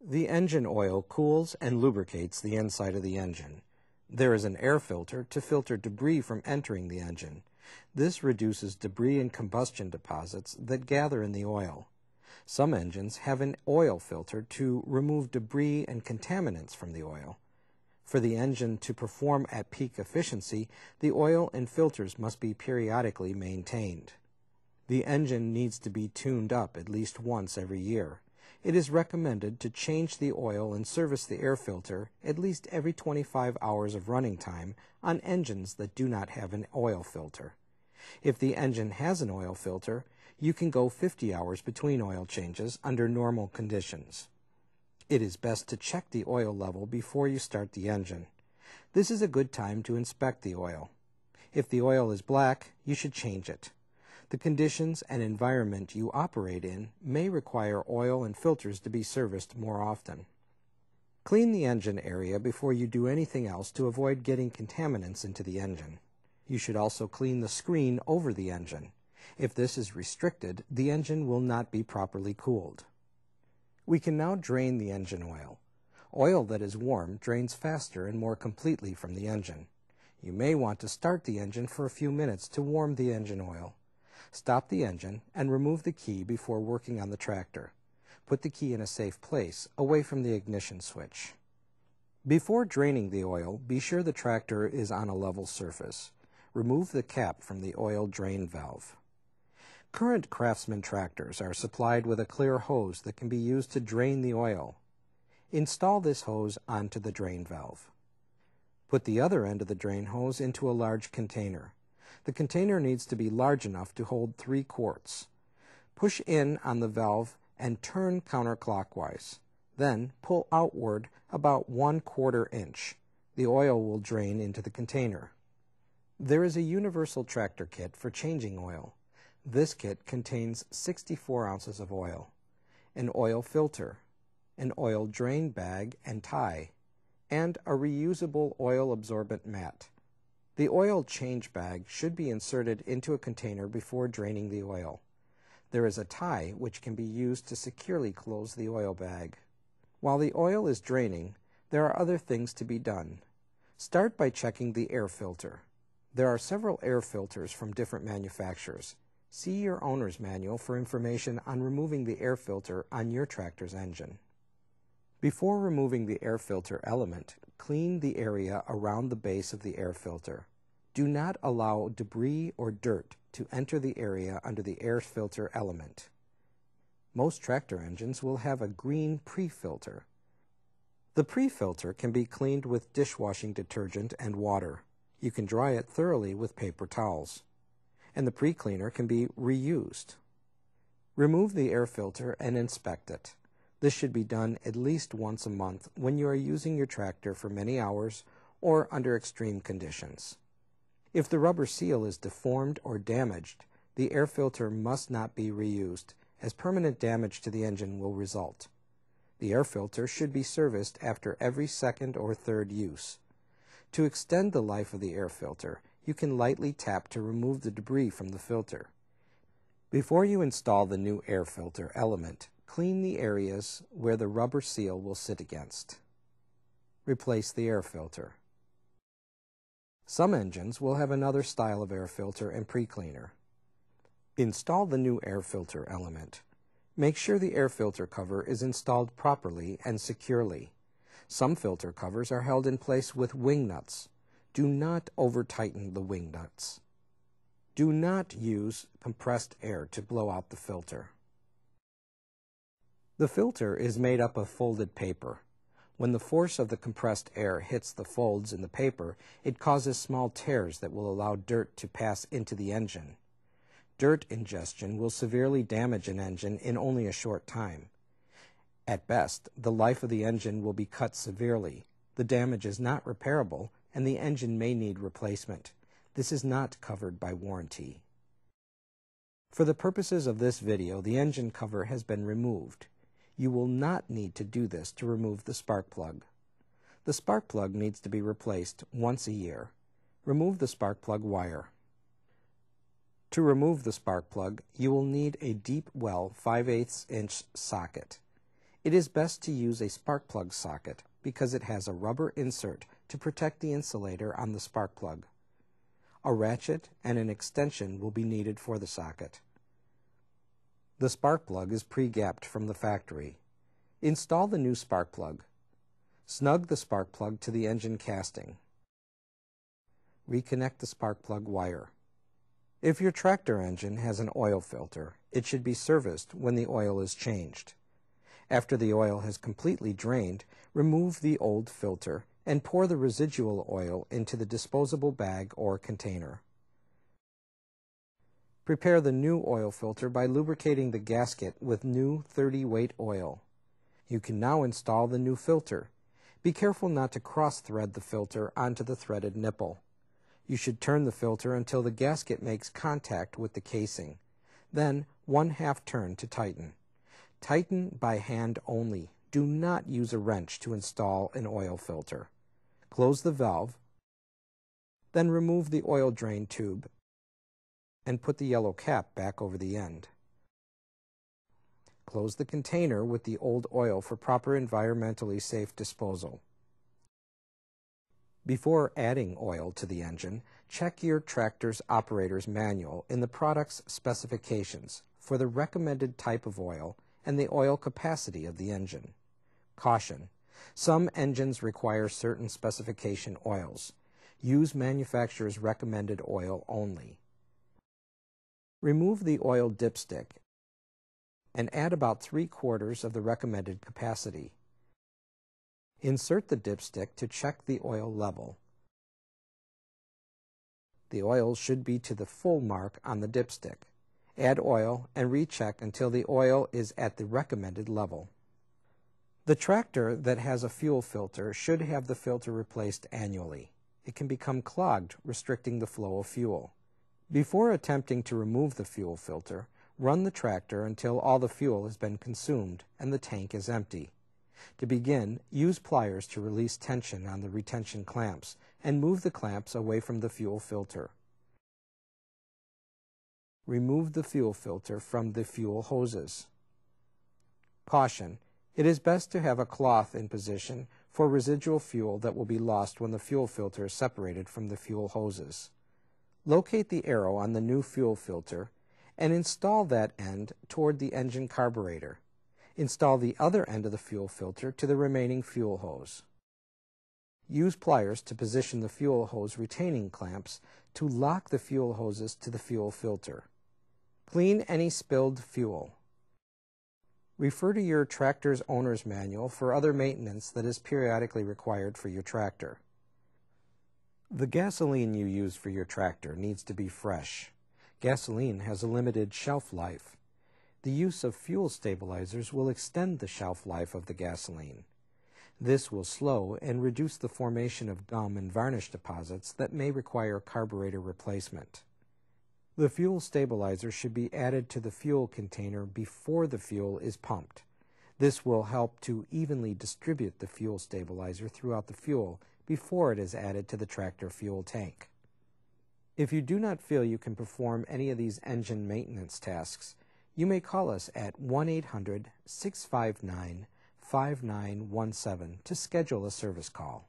The engine oil cools and lubricates the inside of the engine. There is an air filter to filter debris from entering the engine. This reduces debris and combustion deposits that gather in the oil. Some engines have an oil filter to remove debris and contaminants from the oil. For the engine to perform at peak efficiency, the oil and filters must be periodically maintained. The engine needs to be tuned up at least once every year. It is recommended to change the oil and service the air filter at least every 25 hours of running time on engines that do not have an oil filter. If the engine has an oil filter, you can go 50 hours between oil changes under normal conditions. It is best to check the oil level before you start the engine. This is a good time to inspect the oil. If the oil is black, you should change it. The conditions and environment you operate in may require oil and filters to be serviced more often. Clean the engine area before you do anything else to avoid getting contaminants into the engine. You should also clean the screen over the engine. If this is restricted, the engine will not be properly cooled. We can now drain the engine oil. Oil that is warm drains faster and more completely from the engine. You may want to start the engine for a few minutes to warm the engine oil. Stop the engine and remove the key before working on the tractor. Put the key in a safe place, away from the ignition switch. Before draining the oil, be sure the tractor is on a level surface. Remove the cap from the oil drain valve. Current Craftsman tractors are supplied with a clear hose that can be used to drain the oil. Install this hose onto the drain valve. Put the other end of the drain hose into a large container. The container needs to be large enough to hold 3 quarts. Push in on the valve and turn counterclockwise. Then pull outward about 1/4 inch. The oil will drain into the container. There is a universal tractor kit for changing oil. This kit contains 64 ounces of oil, an oil filter, an oil drain bag and tie, and a reusable oil absorbent mat. The oil change bag should be inserted into a container before draining the oil. There is a tie which can be used to securely close the oil bag. While the oil is draining, there are other things to be done. Start by checking the air filter. There are several air filters from different manufacturers. See your owner's manual for information on removing the air filter on your tractor's engine. Before removing the air filter element, clean the area around the base of the air filter. Do not allow debris or dirt to enter the area under the air filter element. Most tractor engines will have a green pre-filter. The pre-filter can be cleaned with dishwashing detergent and water. You can dry it thoroughly with paper towels. And the pre-cleaner can be reused. Remove the air filter and inspect it. This should be done at least once a month when you are using your tractor for many hours or under extreme conditions. If the rubber seal is deformed or damaged, the air filter must not be reused, as permanent damage to the engine will result. The air filter should be serviced after every second or third use. To extend the life of the air filter, you can lightly tap to remove the debris from the filter. Before you install the new air filter element, clean the areas where the rubber seal will sit against. Replace the air filter. Some engines will have another style of air filter and pre-cleaner. Install the new air filter element. Make sure the air filter cover is installed properly and securely. Some filter covers are held in place with wing nuts. Do not over-tighten the wing nuts. Do not use compressed air to blow out the filter. The filter is made up of folded paper. When the force of the compressed air hits the folds in the paper, it causes small tears that will allow dirt to pass into the engine. Dirt ingestion will severely damage an engine in only a short time. At best, the life of the engine will be cut severely. The damage is not repairable, and the engine may need replacement. This is not covered by warranty. For the purposes of this video, the engine cover has been removed. You will not need to do this to remove the spark plug. The spark plug needs to be replaced once a year. Remove the spark plug wire. To remove the spark plug, you will need a deep well 5/8 inch socket. It is best to use a spark plug socket because it has a rubber insert to protect the insulator on the spark plug. A ratchet and an extension will be needed for the socket. The spark plug is pre-gapped from the factory. Install the new spark plug. Snug the spark plug to the engine casting. Reconnect the spark plug wire. If your tractor engine has an oil filter, it should be serviced when the oil is changed. After the oil has completely drained, remove the old filter and pour the residual oil into the disposable bag or container. Prepare the new oil filter by lubricating the gasket with new 30-weight oil. You can now install the new filter. Be careful not to cross-thread the filter onto the threaded nipple. You should turn the filter until the gasket makes contact with the casing. Then 1/2 turn to tighten. Tighten by hand only. Do not use a wrench to install an oil filter. Close the valve, then remove the oil drain tube and put the yellow cap back over the end. Close the container with the old oil for proper environmentally safe disposal. Before adding oil to the engine, check your tractor's operator's manual in the product's specifications for the recommended type of oil and the oil capacity of the engine. Caution: some engines require certain specification oils. Use manufacturer's recommended oil only. Remove the oil dipstick and add about 3/4 of the recommended capacity. Insert the dipstick to check the oil level. The oil should be to the full mark on the dipstick. Add oil and recheck until the oil is at the recommended level. The tractor that has a fuel filter should have the filter replaced annually. It can become clogged, restricting the flow of fuel. Before attempting to remove the fuel filter, run the tractor until all the fuel has been consumed and the tank is empty. To begin, use pliers to release tension on the retention clamps and move the clamps away from the fuel filter. Remove the fuel filter from the fuel hoses. Caution: it is best to have a cloth in position for residual fuel that will be lost when the fuel filter is separated from the fuel hoses. Locate the arrow on the new fuel filter and install that end toward the engine carburetor. Install the other end of the fuel filter to the remaining fuel hose. Use pliers to position the fuel hose retaining clamps to lock the fuel hoses to the fuel filter. Clean any spilled fuel. Refer to your tractor's owner's manual for other maintenance that is periodically required for your tractor. The gasoline you use for your tractor needs to be fresh. Gasoline has a limited shelf life. The use of fuel stabilizers will extend the shelf life of the gasoline. This will slow and reduce the formation of gum and varnish deposits that may require carburetor replacement. The fuel stabilizer should be added to the fuel container before the fuel is pumped. This will help to evenly distribute the fuel stabilizer throughout the fuel before it is added to the tractor fuel tank. If you do not feel you can perform any of these engine maintenance tasks, you may call us at 1-800-659-5917 to schedule a service call.